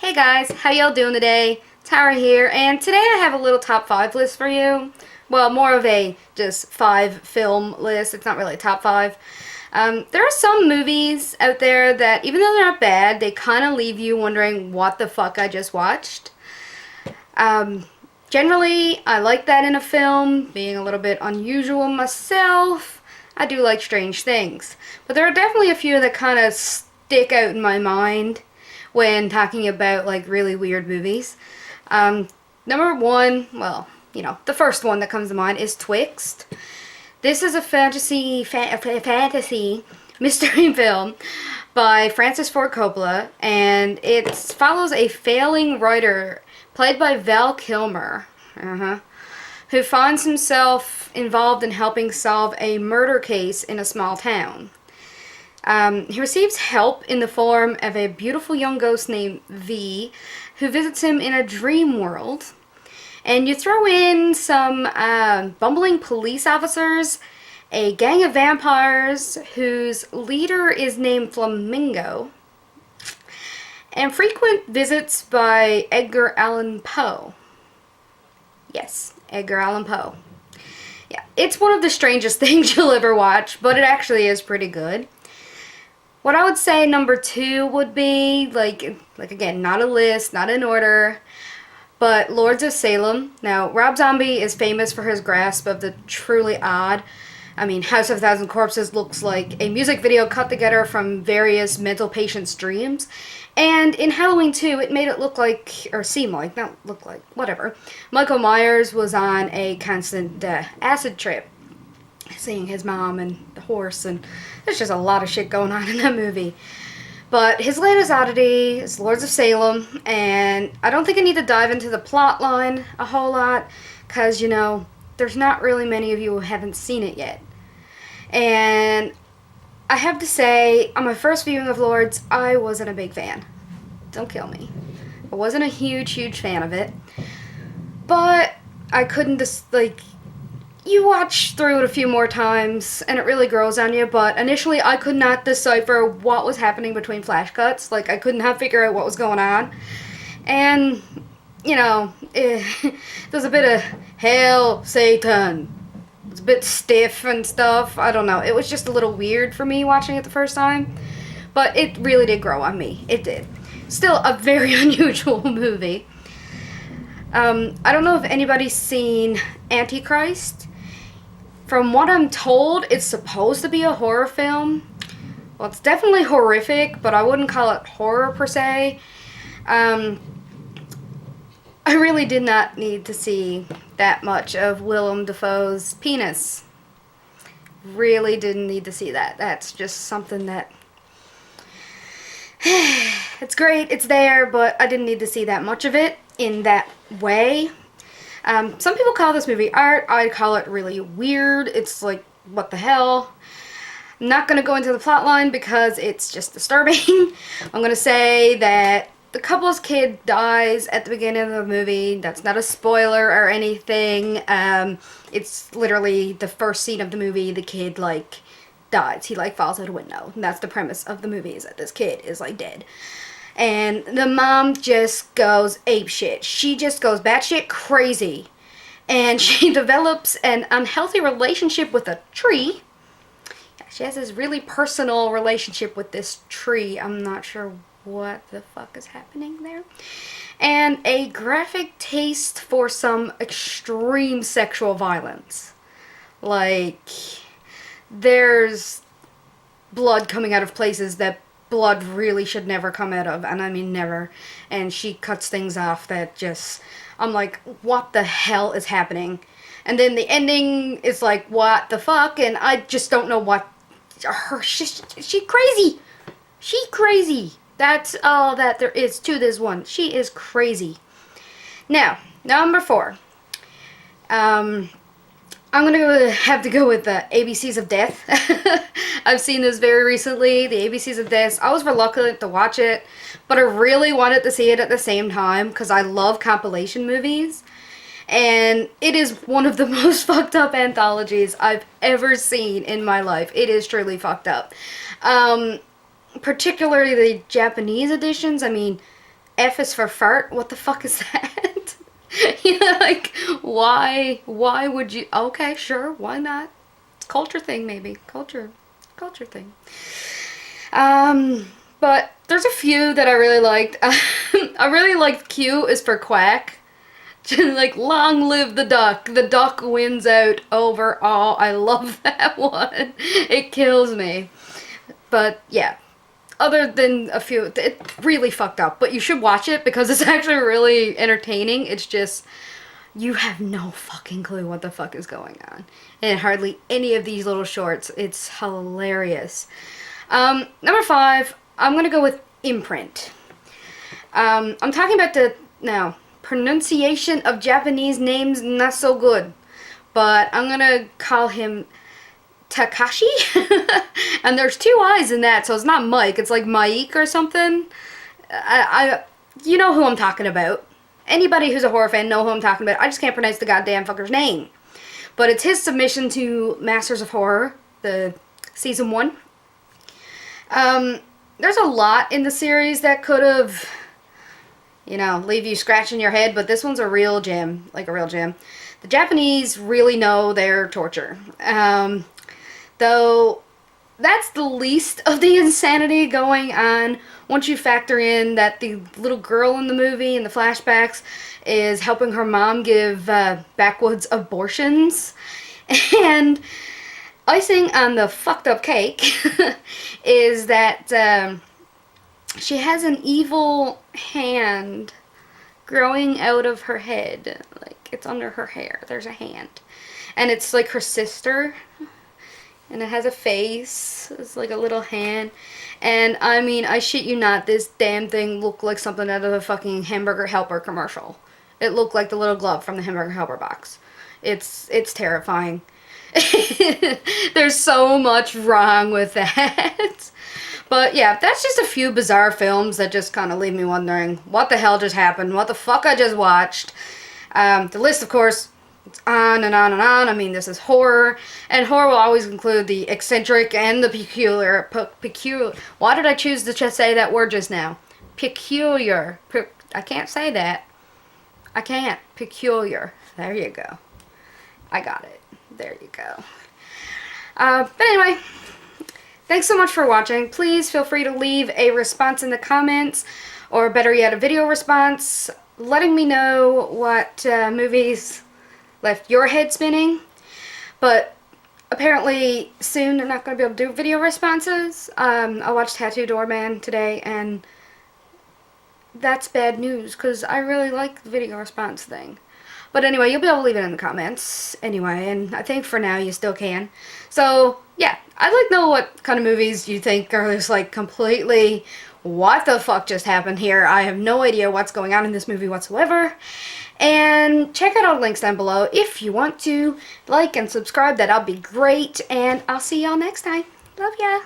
Hey guys, how y'all doing today? Tara here, and today I have a little top 5 list for you. Well, more of a just 5 film list. It's not really a top 5. There are some movies out there that, even though they're not bad, they kind of leave you wondering what the fuck I just watched. Generally, I like that in a film, being a little bit unusual myself. I do like strange things. But there are definitely a few that kind of stick out in my mind when talking about like really weird movies. Number one, well, the first one that comes to mind is Twixt. This is a fantasy mystery film by Francis Ford Coppola, and it follows a failing writer played by Val Kilmer, who finds himself involved in helping solve a murder case in a small town. He receives help in the form of a beautiful young ghost named V, who visits him in a dream world. And you throw in some bumbling police officers, a gang of vampires whose leader is named Flamingo, and frequent visits by Edgar Allan Poe. Yes, Edgar Allan Poe. Yeah, it's one of the strangest things you'll ever watch, but it actually is pretty good. What I would say number 2 would be, like again, not a list, not in order, but Lords of Salem. Now, Rob Zombie is famous for his grasp of the truly odd. I mean, House of a Thousand Corpses looks like a music video cut together from various mental patients' dreams. And in Halloween 2, it made it look like, or seem like, not look like, whatever, Michael Myers was on a constant acid trip, seeing his mom and the horse, and there's just a lot of shit going on in that movie. But his latest oddity is Lords of Salem, and I don't think I need to dive into the plot line a whole lot, because, there's not really many of you who haven't seen it yet. And I have to say, on my first viewing of Lords, I wasn't a big fan. Don't kill me. I wasn't a huge fan of it. But I couldn't you watch through it a few more times, and it really grows on you, but initially I could not decipher what was happening between flash cuts. Like, I could not figure out what was going on. And, there's a bit of, "Hail, Satan." It's a bit stiff and stuff. I don't know. It was just a little weird for me watching it the first time, but it really did grow on me. It did. Still a very unusual movie. I don't know if anybody's seen Antichrist. From what I'm told, it's supposed to be a horror film. Well, it's definitely horrific, but I wouldn't call it horror per se. I really did not need to see that much of Willem Dafoe's penis. Really didn't need to see that. That's just something that... it's great, it's there, but I didn't need to see that much of it in that way. Some people call this movie art. I call it really weird. It's like, what the hell? I'm not going to go into the plot line because it's just disturbing. I'm going to say that the couple's kid dies at the beginning of the movie. That's not a spoiler or anything. It's literally the first scene of the movie. The kid, dies. He, falls out a window. And that's the premise of the movie, is that this kid is, dead. And the mom just goes apeshit. She just goes batshit crazy. And she develops an unhealthy relationship with a tree. She has this really personal relationship with this tree. I'm not sure what the fuck is happening there. And a graphic taste for some extreme sexual violence. There's blood coming out of places that blood really should never come out of, and I mean never. And she cuts things off that just, I'm like, what the hell is happening? And then the ending is like, what the fuck? And I just don't know what, she crazy. She crazy. That's all that there is to this one. She is crazy. Now, number 4. I'm going to have to go with the ABCs of Death. I've seen this very recently, the ABCs of Death. I was reluctant to watch it, but I really wanted to see it at the same time because I love compilation movies. And it is one of the most fucked up anthologies I've ever seen in my life. It is truly fucked up. Particularly the Japanese editions. I mean, F is for fart. What the fuck is that? You know, like, why would you? Okay, sure, why not? It's a culture thing, maybe. Culture thing. But there's a few that I really liked. I really liked Q is for quack. Like, long live the duck. The duck wins out over all. I love that one. It kills me. But yeah, other than a few, it really fucked up. But you should watch it because it's actually really entertaining. It's just, you have no fucking clue what the fuck is going on. And hardly any of these little shorts. It's hilarious. Number 5, I'm gonna go with Imprint. I'm talking about now, pronunciation of Japanese names, not so good. But I'm gonna call him Takashi. And there's 2 I's in that, so it's not Mike, it's like Mike or something. You know who I'm talking about. Anybody who's a horror fan know who I'm talking about. I just can't pronounce the goddamn fucker's name. But it's his submission to Masters of Horror, the season 1. There's a lot in the series that could have, leave you scratching your head, but this one's a real gem, like a real gem. The Japanese really know their torture. Though that's the least of the insanity going on once you factor in that the little girl in the movie, in the flashbacks, is helping her mom give backwoods abortions. And icing on the fucked up cake is that she has an evil hand growing out of her head. Like, it's under her hair. There's a hand. And it's like her sister. And it has a face. It's like a little hand. And I mean, I shit you not, this damn thing looked like something out of a fucking Hamburger Helper commercial. It looked like the little glove from the Hamburger Helper box. It's terrifying. There's so much wrong with that. But yeah, that's just a few bizarre films that just kind of leave me wondering what the hell just happened, what the fuck I just watched. The list, of course, it's on and on and on. I mean, this is horror, and horror will always include the eccentric and the peculiar. Why did I choose to just say that word just now? Peculiar. I can't say that. I can't. Peculiar. There you go. I got it. There you go. But anyway, thanks so much for watching. Please feel free to leave a response in the comments, or better yet, a video response, letting me know what movies left your head spinning. But apparently soon they're not going to be able to do video responses. I watched Tattoo Doorman today, and that's bad news because I really like the video response thing. But anyway, you'll be able to leave it in the comments anyway, and I think for now you still can. So yeah, I'd like to know what kind of movies you think are just like completely, what the fuck just happened here? I have no idea what's going on in this movie whatsoever. And check out all the links down below if you want to like and subscribe. That'll be great. And I'll see y'all next time. Love ya.